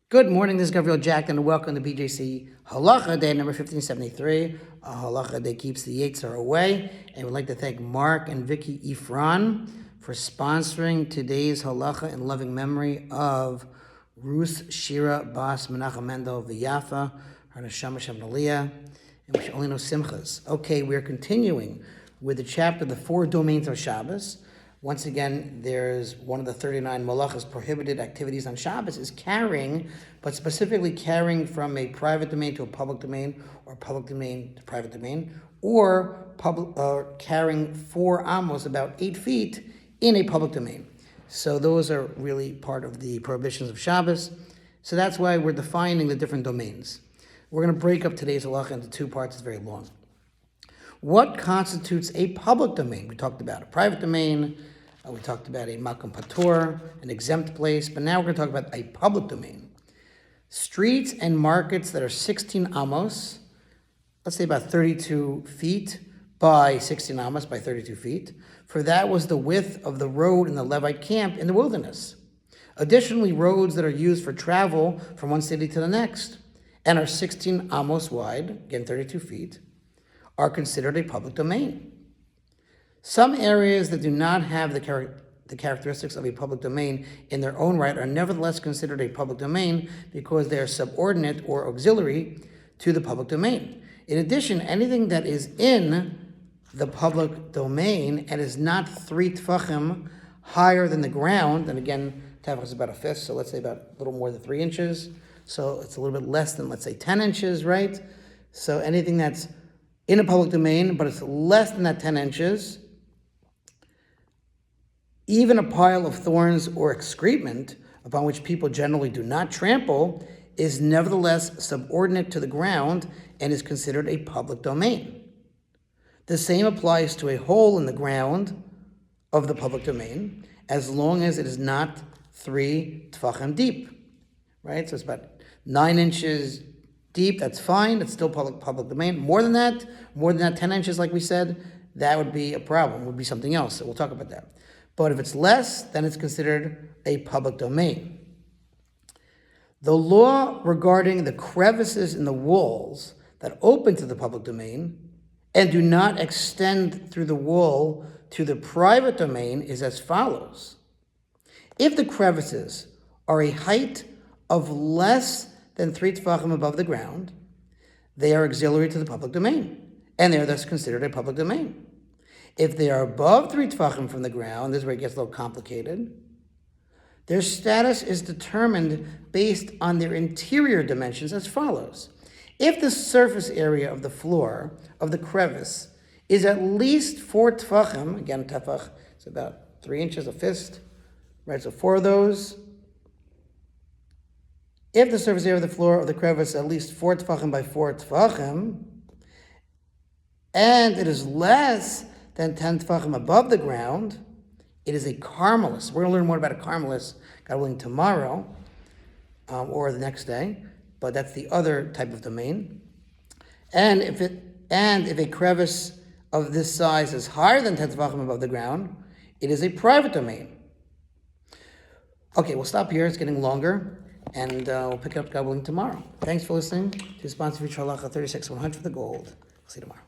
Good morning, this is Gabriel Jackson, and welcome to BJC Halacha Day number 1573. Halacha Day keeps the Yetzer Hara away, and we'd like to thank Mark and Vicky Ifran for sponsoring today's Halacha in loving memory of Ruth Shira Bas Menachem Mendel V'Yafa, her Neshama Shem Aliyah, and we should only know Simchas. Okay, we're continuing with the chapter, The Four Domains of Shabbos. Once again, there's one of the 39 malachas prohibited activities on Shabbos is carrying, but specifically carrying from a private domain to a public domain, or public domain to private domain, or carrying 4 amos, about 8 feet, in a public domain. So those are really part of the prohibitions of Shabbos. So that's why we're defining the different domains. We're going to break up today's halacha into 2 parts. It's very long. What constitutes a public domain? We talked about a private domain. We talked about a makom patur, an exempt place. But now we're going to talk about a public domain. Streets and markets that are 16 amos, let's say about 32 feet by 16 amos by 32 feet. For that was the width of the road in the Levite camp in the wilderness. Additionally, roads that are used for travel from one city to the next and are 16 amos wide, again 32 feet, are considered a public domain. Some areas that do not have the characteristics of a public domain in their own right are nevertheless considered a public domain because they are subordinate or auxiliary to the public domain. In addition, anything that is in the public domain and is not 3 tefachim higher than the ground, and again, tefach is about a fifth, so let's say about a little more than 3 inches, so it's a little bit less than, let's say, 10 inches, right? So anything that's in a public domain, but it's less than that 10 inches, even a pile of thorns or excrement upon which people generally do not trample is nevertheless subordinate to the ground and is considered a public domain. The same applies to a hole in the ground of the public domain, as long as it is not 3 tefachim deep, right? So it's about 9 inches deep, that's fine, it's still public domain. More than that, 10 inches, like we said, that would be a problem, would be something else, so we'll talk about that. But if it's less, then it's considered a public domain. The law regarding the crevices in the walls that open to the public domain and do not extend through the wall to the private domain is as follows. If the crevices are a height of less than 3 tefachim above the ground, they are auxiliary to the public domain, and they are thus considered a public domain. If they are above 3 tefachim from the ground, this is where it gets a little complicated, their status is determined based on their interior dimensions as follows. If the surface area of the floor of the crevice is at least 4 tefachim, again, tefach is about 3 inches, a fist, right? So 4 of those. If the surface area of the floor of the crevice is at least 4 tefachim by 4 tefachim, and it is less than 10 tefachim above the ground, it is a carmelis. We're going to learn more about a carmelis, God willing, tomorrow or the next day, but that's the other type of domain. And if a crevice of this size is higher than 10 tefachim above the ground, it is a private domain. Okay, we'll stop here. It's getting longer, and we'll pick it up, God willing, tomorrow. Thanks for listening to the sponsor of Yetzer Hara 36-100 for the gold. We'll see you tomorrow.